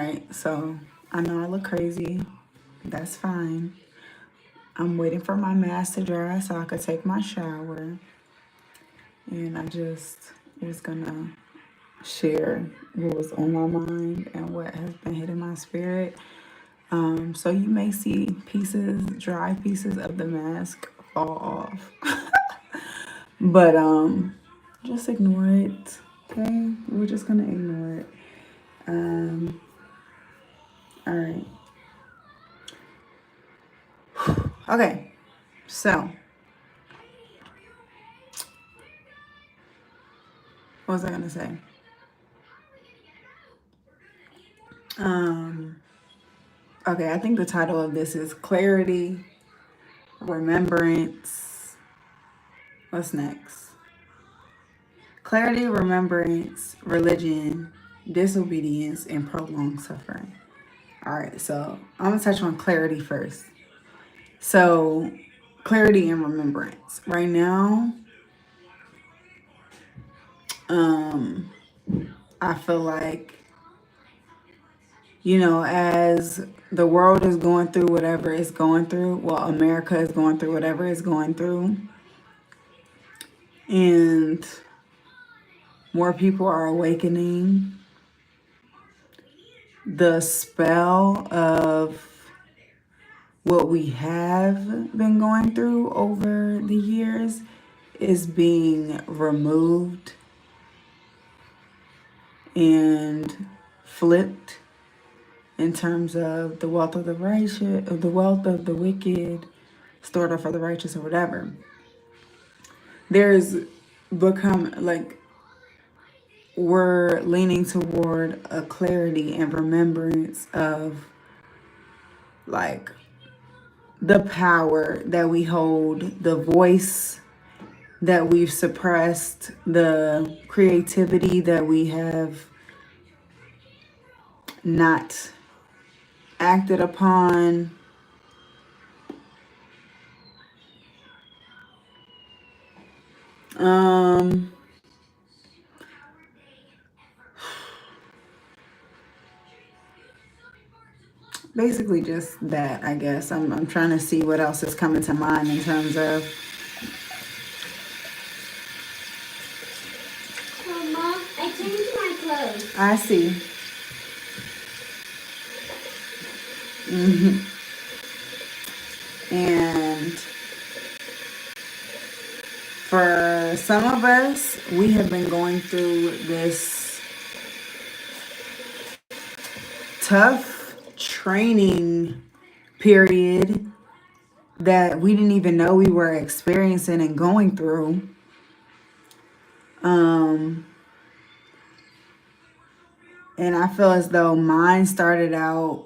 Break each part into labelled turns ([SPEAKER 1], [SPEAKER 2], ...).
[SPEAKER 1] right, so I know I look crazy. That's fine. I'm waiting for my mask to dry so I could take my shower. And I just was gonna share what was on my mind and what has been hitting my spirit. So you may see pieces, dry pieces of the mask fall off. But just ignore it. Okay? We're just gonna ignore it. Um all right. Okay. So what was I gonna say? Um okay, I think the title of this is Clarity, Remembrance. What's next? Clarity, remembrance, religion, disobedience, and prolonged suffering. All right, so I'm gonna touch on clarity first. So, clarity and remembrance. Right now, um, I feel like, as the world is going through whatever it's going through, well, America is going through whatever it's going through, and more people are awakening. The spell of what we have been going through over the years is being removed and flipped in terms of the wealth of the righteous, the wealth of the wicked, stored up for the righteous, or whatever. There's become like we're leaning toward a clarity and remembrance of like the power that we hold, the voice that we've suppressed, the creativity that we have not acted upon. Basically just that, I guess. I'm trying to see what else is coming to mind in terms of.
[SPEAKER 2] Mama, I changed my clothes.
[SPEAKER 1] I see. And for some of us, we have been going through this tough training period that we didn't even know we were experiencing and going through. And I feel as though mine started out,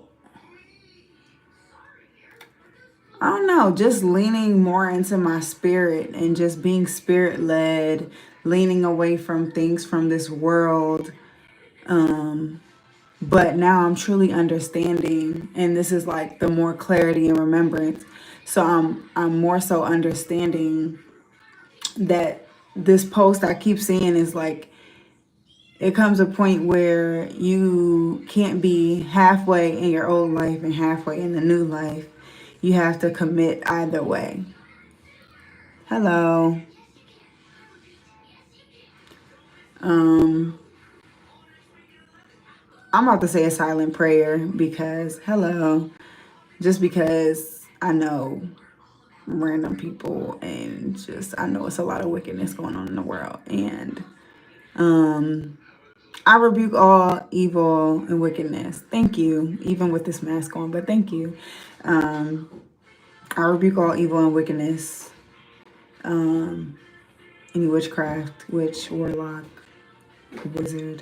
[SPEAKER 1] I don't know, just leaning more into my spirit and just being spirit led, leaning away from things from this world. But now I'm truly understanding, and this is like the more clarity and remembrance. So I'm more so understanding that this post I keep seeing is like it comes a point where you can't be halfway in your old life and halfway in the new life. You have to commit either way. Hello. I'm about to say a silent prayer because, hello, just because I know random people and just I know it's a lot of wickedness going on in the world. And I rebuke all evil and wickedness. Thank you, even with this mask on, but thank you. I rebuke all evil and wickedness, any witchcraft, witch, warlock, wizard.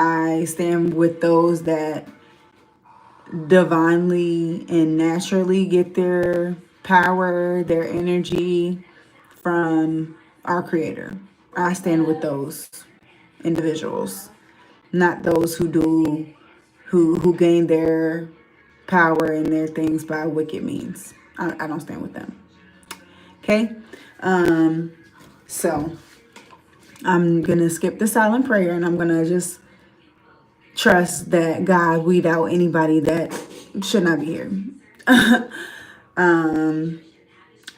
[SPEAKER 1] I stand with those that divinely and naturally get their power, their energy from our Creator. I stand with those individuals, not those who gain their power and their things by wicked means. I don't stand with them. Okay, so I'm going to skip the silent prayer and I'm going to just trust that God weed out anybody that should not be here.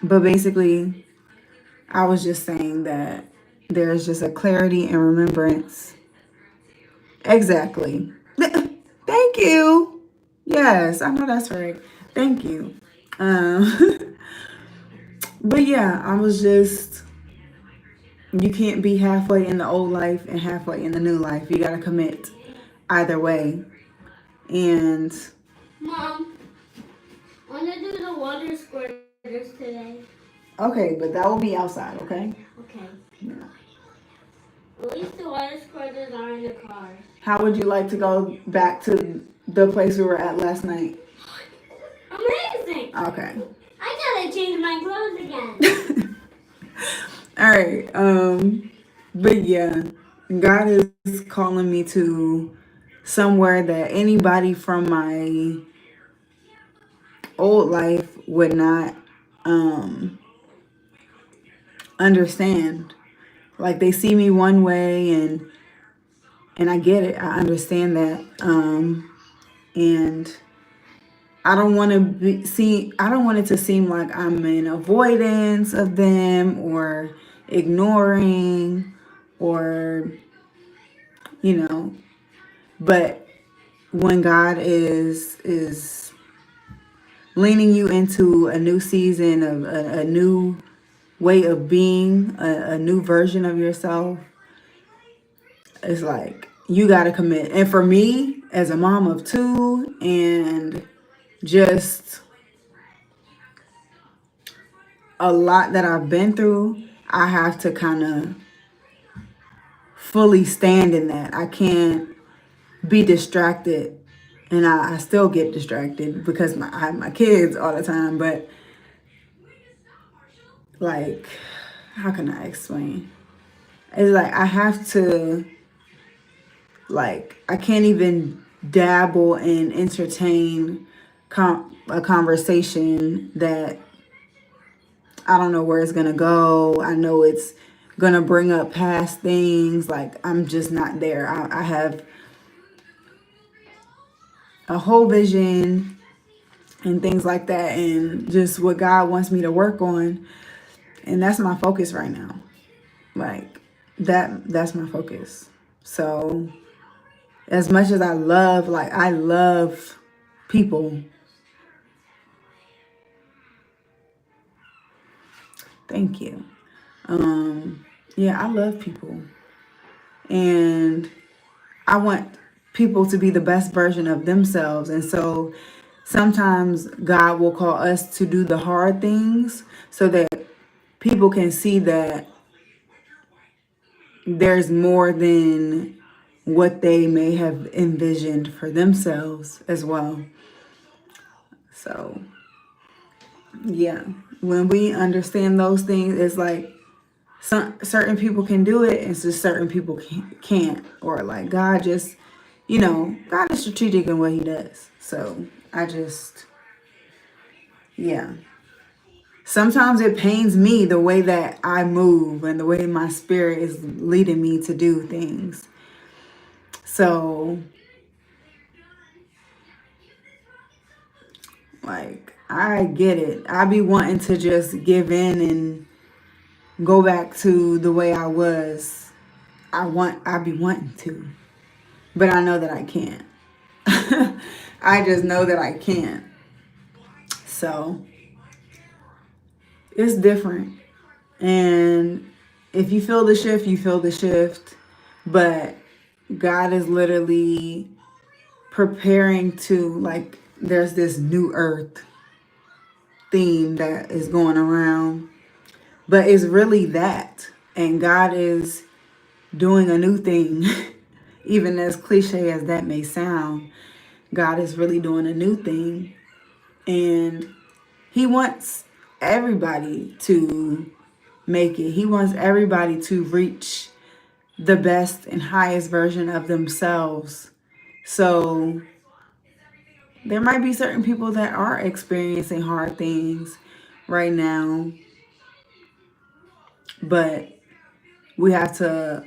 [SPEAKER 1] But basically, I was just saying that there's just a clarity and remembrance. Exactly. Thank you. Yes, I know that's right. Thank you. But yeah, I was just, you can't be halfway in the old life and halfway in the new life. You got to commit either way. And
[SPEAKER 2] Mom, I want to do the water squirters today.
[SPEAKER 1] okay, but that will be outside, okay?
[SPEAKER 2] Okay.
[SPEAKER 1] Yeah.
[SPEAKER 2] At least the water squirters are in the car.
[SPEAKER 1] How would you like to go back to the place we were at last night?
[SPEAKER 2] Amazing!
[SPEAKER 1] Okay.
[SPEAKER 2] I gotta change my clothes again.
[SPEAKER 1] All right. But yeah, God is calling me to somewhere that anybody from my old life would not understand. Like they see me one way and I get it. I understand that. And I don't want to I don't want it to seem like I'm in avoidance of them or ignoring or, you know, but when God is leaning you into a new season of a new way of being, a new version of yourself, it's like you got to commit. And for me, as a mom of two and just a lot that I've been through, I have to kind of fully stand in that. I can't be distracted. And I still get distracted because I have my kids all the time. But like, how can I explain? It's like I have to, like, I can't even dabble and entertain a conversation that I don't know where it's gonna go. I know it's gonna bring up past things. Like I'm just not there. I have a whole vision and things like that, and just what God wants me to work on, and that's my focus right now. Like that's my focus. So as much as I love people. Thank you. Yeah, I love people. And I want people to be the best version of themselves. And so sometimes God will call us to do the hard things so that people can see that there's more than what they may have envisioned for themselves as well. So, yeah, when we understand those things, it's like certain people can do it and just certain people can't. Or like God just, God is strategic in what he does. So I just, yeah. Sometimes it pains me the way that I move and the way my spirit is leading me to do things. So, like, I get it. I be wanting to just give in and go back to the way I was. I be wanting to, but I know that I can't. I just know that I can't. So, it's different. And if you feel the shift, you feel the shift. But God is literally preparing to, like, there's this new earth theme that is going around. But it's really that. And God is doing a new thing. Even as cliche as that may sound, God is really doing a new thing. And he wants everybody to make it. He wants everybody to reach the best and highest version of themselves. So there might be certain people that are experiencing hard things right now, but we have to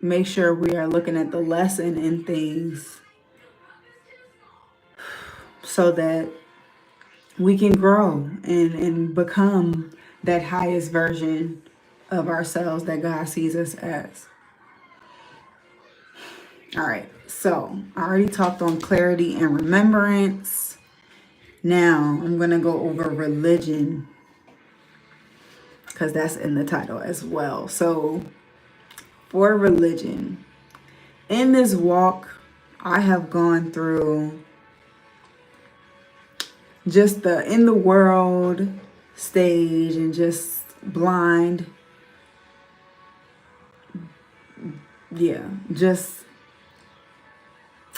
[SPEAKER 1] make sure we are looking at the lesson in things so that we can grow and become that highest version of ourselves that God sees us as. All right, so I already talked on clarity and remembrance. Now I'm going to go over religion because that's in the title as well. So for religion, in this walk, I have gone through just the in the world stage and just blind, just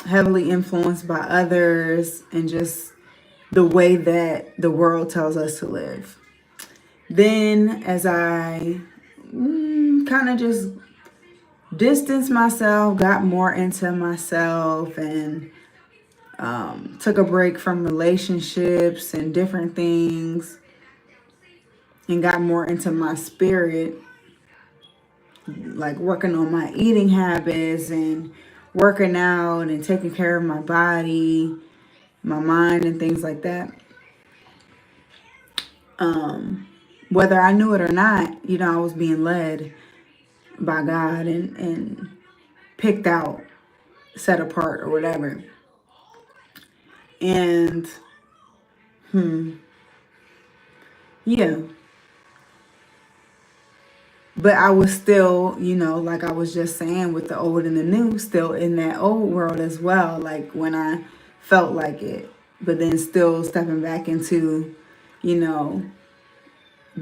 [SPEAKER 1] heavily influenced by others and just the way that the world tells us to live. Then as I kind of just distanced myself, got more into myself, and took a break from relationships and different things and got more into my spirit, like working on my eating habits and working out and taking care of my body, my mind, and things like that. Whether I knew it or not, I was being led by God and picked out, set apart, or whatever. And yeah. But I was still, like I was just saying with the old and the new, still in that old world as well. Like when I felt like it, but then still stepping back into,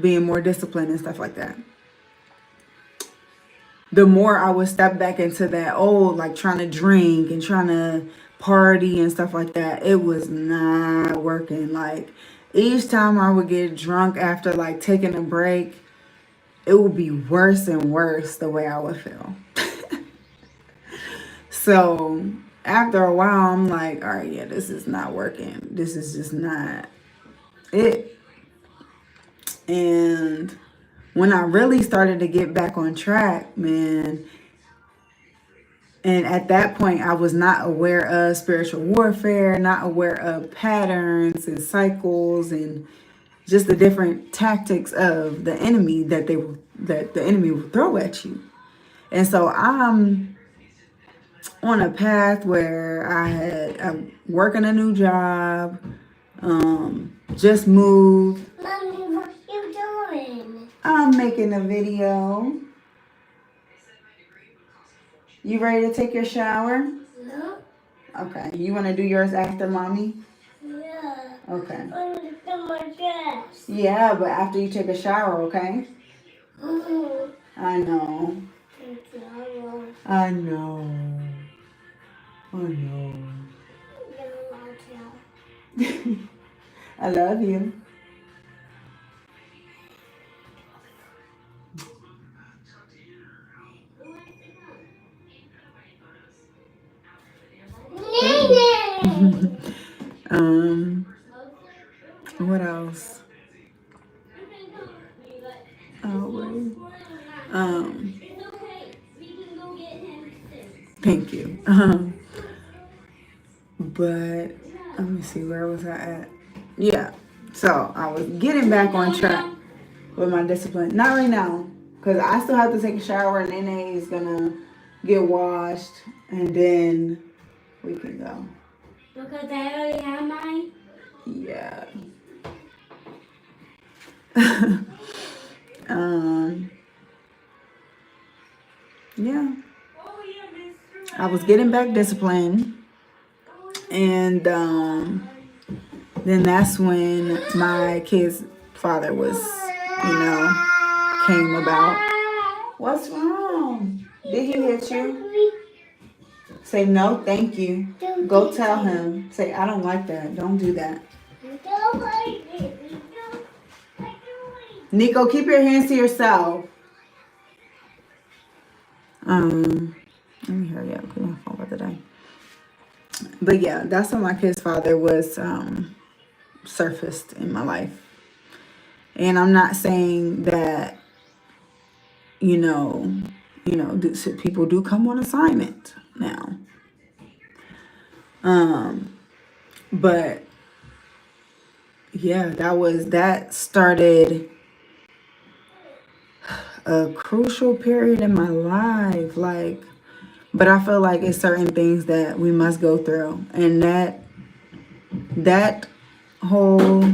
[SPEAKER 1] being more disciplined and stuff like that. The more I would step back into that old, like trying to drink and trying to party and stuff like that, it was not working. Like each time I would get drunk after like taking a break, it would be worse and worse the way I would feel. So after a while, I'm like, all right, yeah, this is not working. This is just not it. And when I really started to get back on track, man, and at that point, I was not aware of spiritual warfare, not aware of patterns and cycles and just the different tactics of the enemy that the enemy will throw at you. And so I'm on a path where I'm working a new job, just moved.
[SPEAKER 2] Mommy, what you doing?
[SPEAKER 1] I'm making a video. You ready to take your shower?
[SPEAKER 2] No.
[SPEAKER 1] Okay. You want to do yours after mommy?
[SPEAKER 2] Yeah.
[SPEAKER 1] Okay.
[SPEAKER 2] I want to do my dress.
[SPEAKER 1] Yeah, but after you take a shower, okay?
[SPEAKER 2] Mm-hmm.
[SPEAKER 1] I know. I know. I know. I love you. What else? Oh, wait. Thank you. But let me see, where was I at? Yeah. So I was getting back on track with my discipline. Not right now, because I still have to take a shower and Nene is gonna get washed and then we can go.
[SPEAKER 2] Because I already have mine?
[SPEAKER 1] Yeah. Yeah. I was getting back discipline. And then that's when my kid's father was, came about. What's wrong? Did he hit you? Say no, thank you. Go tell him. Say, I don't like that. Don't do that. Nico, keep your hands to yourself. Let me hurry up because my phone about to die. But yeah, that's when my kid's father was surfaced in my life. And I'm not saying that, you know, people do come on assignment now. But yeah, that started a crucial period in my life. Like, but I feel like it's certain things that we must go through, and that whole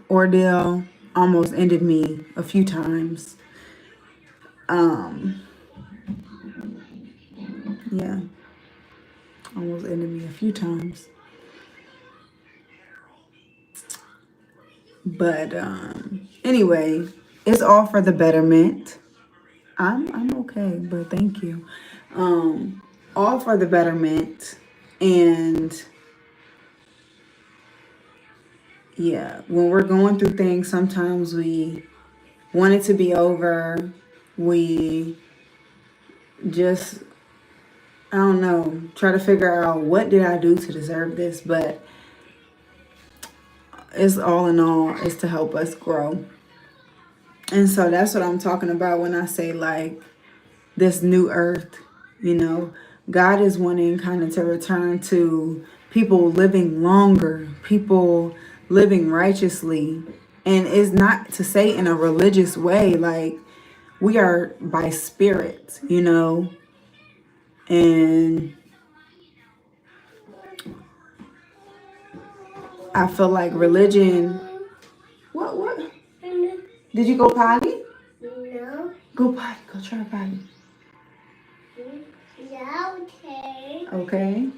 [SPEAKER 1] ordeal almost ended me a few times. Yeah, almost ended me a few times. But anyway, it's all for the betterment. I'm okay, but thank you. All for the betterment. And yeah, when we're going through things, sometimes we want it to be over. We just, I don't know, try to figure out what did I do to deserve this, but it's all in all, it's to help us grow. And so that's what I'm talking about when I say like this new earth, you know, God is wanting kind of to return to people living longer, people living righteously. And it's not to say in a religious way, like we are by spirit, you know, and I feel like religion. What? Did you go potty? No. Go potty. Go try potty. Yeah, okay. Okay.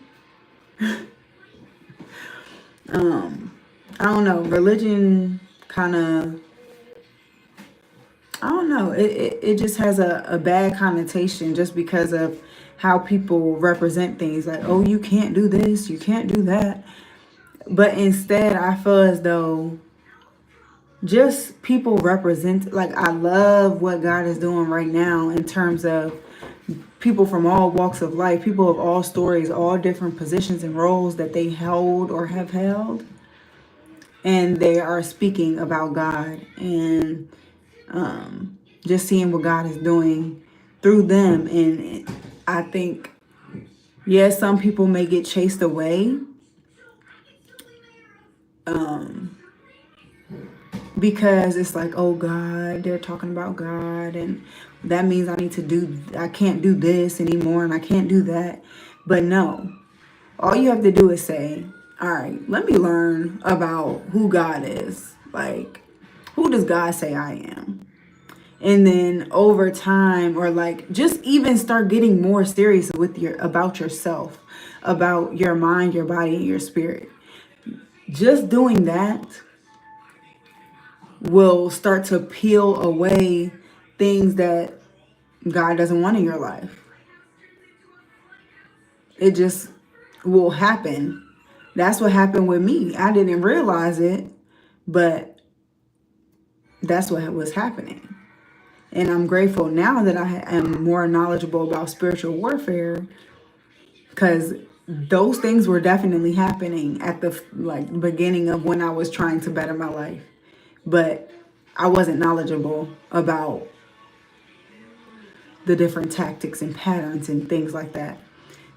[SPEAKER 1] I don't know. Religion kind of, I don't know. It just has a bad connotation just because of how people represent things. Like, oh, you can't do this, you can't do that. But instead, I feel as though just people represent, like, I love what God is doing right now in terms of people from all walks of life, people of all stories, all different positions and roles that they held or have held. And they are speaking about God and just seeing what God is doing through them. And I think, yes, some people may get chased away because it's like, oh God, they're talking about God, and that means I can't do this anymore and I can't do that. But no, all you have to do is say, all right, let me learn about who God is. Like, who does God say I am? And then over time, or like just even start getting more serious with about yourself, about your mind, your body, and your spirit. Just doing that will start to peel away things that God doesn't want in your life. It just will happen. That's what happened with me. I didn't realize it, but that's what was happening. And I'm grateful now that I am more knowledgeable about spiritual warfare, because those things were definitely happening at the beginning of when I was trying to better my life. But I wasn't knowledgeable about the different tactics and patterns and things like that.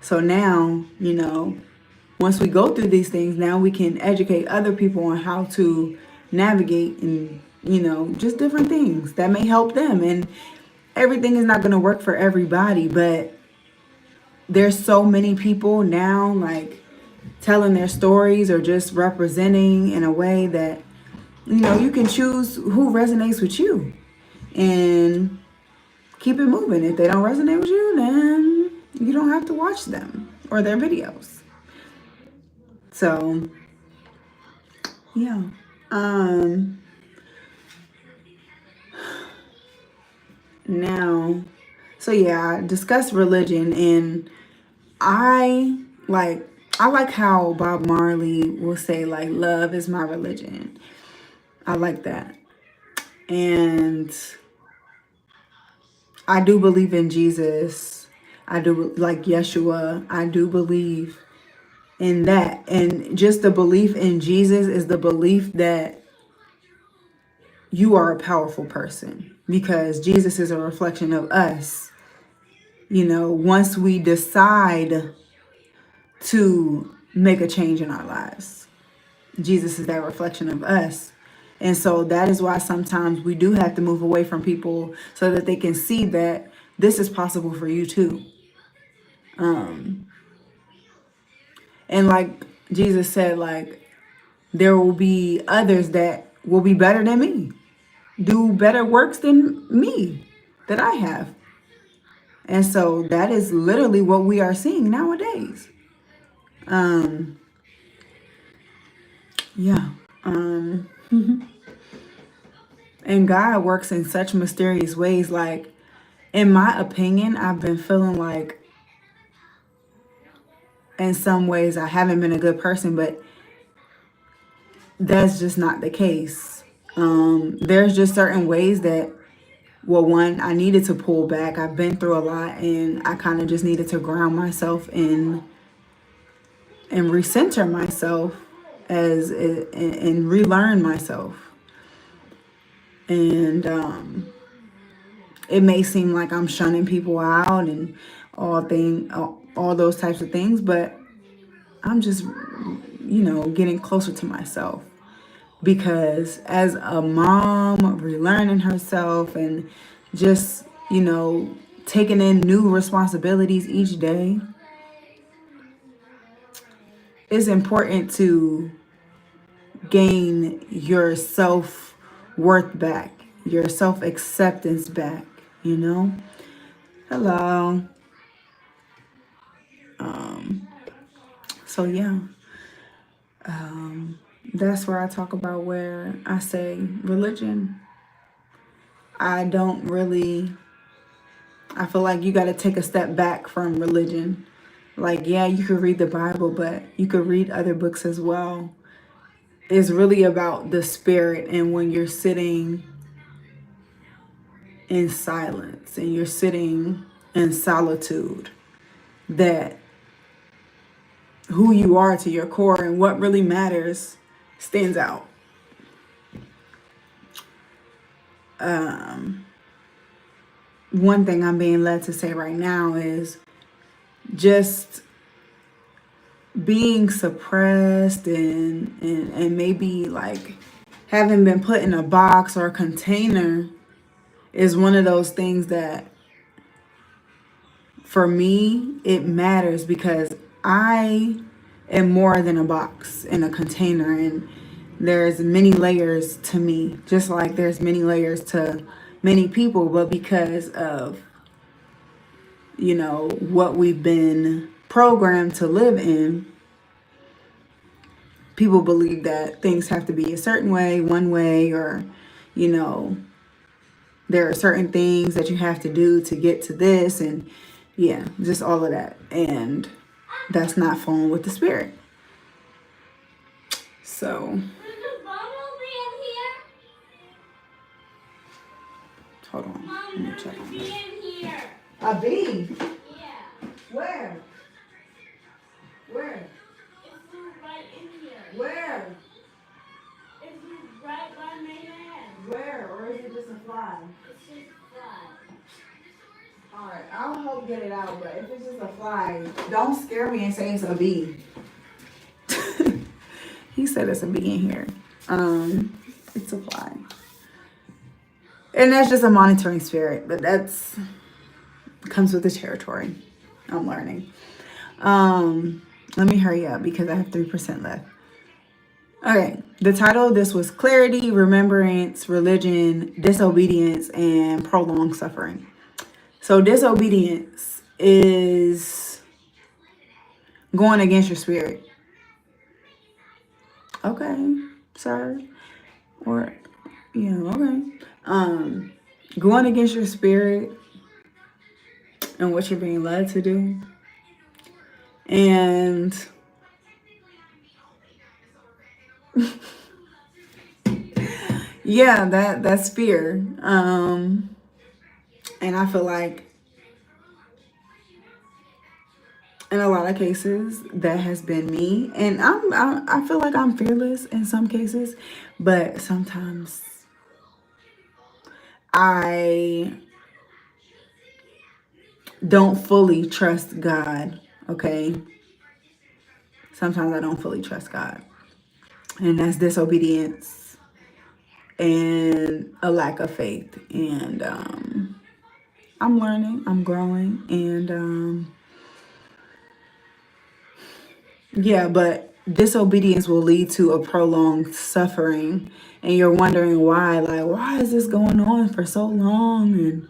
[SPEAKER 1] So now, you know, once we go through these things, now we can educate other people on how to navigate and, you know, just different things that may help them. And everything is not going to work for everybody, but there's so many people now like telling their stories or just representing in a way that, you know, you can choose who resonates with you and keep it moving. If they don't resonate with you, then you don't have to watch them or their videos. So yeah. Now, so yeah, discuss religion, and I like I like how Bob Marley will say like love is my religion. I like that. And I do believe in Jesus. I do like Yeshua. I do believe in that. And just the belief in Jesus is the belief that you are a powerful person, because Jesus is a reflection of us. once we decide to make a change in our lives. Jesus is that reflection of us. And so that is why sometimes we do have to move away from people so that they can see that this is possible for you too. And like Jesus said, like, there will be others that will be better than me, do better works than me that I have. And so that is literally what we are seeing nowadays. Yeah. And God works in such mysterious ways. Like, in my opinion, I've been feeling like in some ways I haven't been a good person, but that's just not the case. There's just certain ways that, well, one, I needed to pull back. I've been through a lot and I kind of just needed to ground myself in and recenter myself and relearn myself. And it may seem like I'm shunning people out and all those types of things, but I'm just, getting closer to myself. Because as a mom, relearning herself and just, taking in new responsibilities each day, it's important to gain your self-worth back, your self-acceptance back, Hello. So yeah, that's where I talk about where I say religion. I feel like you got to take a step back from religion. Like, yeah, you could read the Bible, but you could read other books as well. It's really about the spirit, and when you're sitting in silence and you're sitting in solitude, that who you are to your core and what really matters stands out. One thing I'm being led to say right now is just being suppressed and maybe like having been put in a box or a container is one of those things that, for me, it matters because I am more than a box and a container, and there's many layers to me, just like there's many layers to many people. But because of, what we've been programmed to live in, people believe that things have to be a certain way, one way, or, there are certain things that you have to do to get to this, and yeah, just all of that. And that's not flowing with the spirit. So, hold on.
[SPEAKER 2] Mom,
[SPEAKER 1] Let me
[SPEAKER 2] there's
[SPEAKER 1] check
[SPEAKER 2] a
[SPEAKER 1] on
[SPEAKER 2] bee
[SPEAKER 1] this.
[SPEAKER 2] in here.
[SPEAKER 1] A bee?
[SPEAKER 2] Yeah.
[SPEAKER 1] Where? Where?
[SPEAKER 2] It flew right in here.
[SPEAKER 1] Where?
[SPEAKER 2] It flew right by my hand.
[SPEAKER 1] Where? Or is it just a fly?
[SPEAKER 2] It's just fly.
[SPEAKER 1] Alright, I'll help get it out, but if it's just a fly, don't scare me and say it's a bee. He said it's a bee in here. It's a fly. And that's just a monitoring spirit, but that's comes with the territory. I'm learning. Let me hurry up because I have 3% left. Okay, the title of this was Clarity, Remembrance, Religion, Disobedience, and Prolonged Suffering. So disobedience is going against your spirit. Okay, sir. Or, okay. Going against your spirit and what you're being led to do. And yeah, that's fear. And I feel like in a lot of cases that has been me, and I feel like I'm fearless in some cases, but sometimes I don't fully trust God, okay? Sometimes I don't fully trust God. And that's disobedience and a lack of faith. And I'm learning, I'm growing, and yeah, but disobedience will lead to a prolonged suffering. And you're wondering why, like, why is this going on for so long? And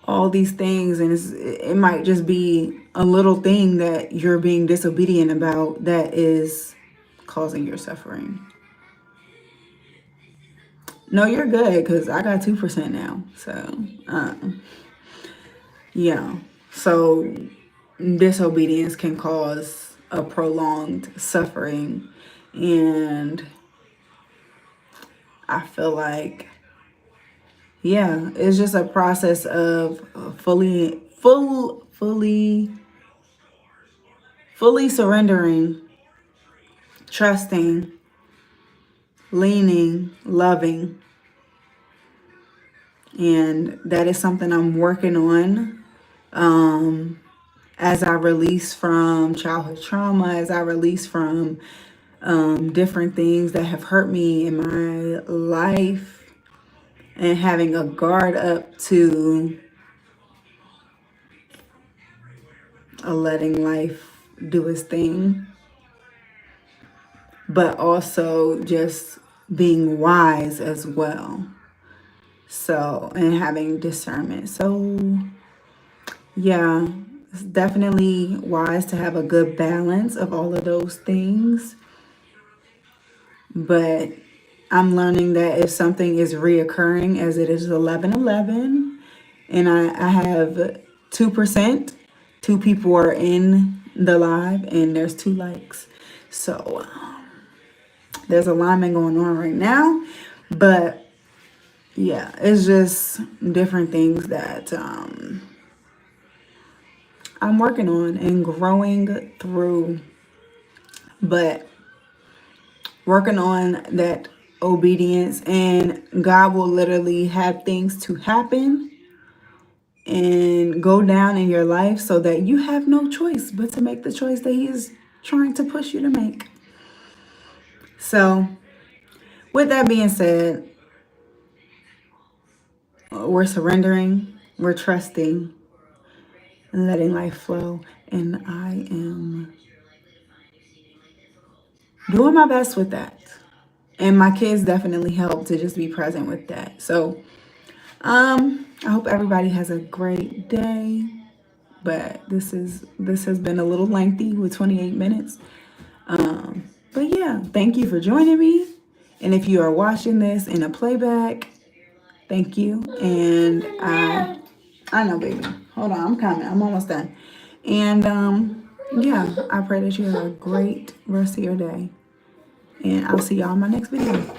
[SPEAKER 1] all these things. And it might just be a little thing that you're being disobedient about that is causing your suffering. No, you're good because I got 2% now. So, yeah. So, disobedience can cause a prolonged suffering. And I feel like, yeah, it's just a process of fully surrendering, trusting, leaning, loving. And that is something I'm working on as I release from childhood trauma, as I release from different things that have hurt me in my life, and having a guard up to letting life do its thing, but also just being wise as well. So, and having discernment. So, yeah, it's definitely wise to have a good balance of all of those things. But I'm learning that if something is reoccurring, as it is 11:11, and I have 2%, two people are in the live, and there's 2 likes. So there's alignment going on right now. But yeah, it's just different things that I'm working on and growing through. But working on that obedience, and God will literally have things to happen and go down in your life so that you have no choice but to make the choice that He is trying to push you to make. So, with that being said, we're surrendering, we're trusting, and letting life flow. And I am doing my best with that. And my kids definitely help to just be present with that. So, I hope everybody has a great day. But this has been a little lengthy with 28 minutes. But yeah, thank you for joining me. And if you are watching this in a playback, thank you. And I know, baby. Hold on, I'm coming. I'm almost done. And yeah, I pray that you have a great rest of your day. And I'll see y'all in my next video.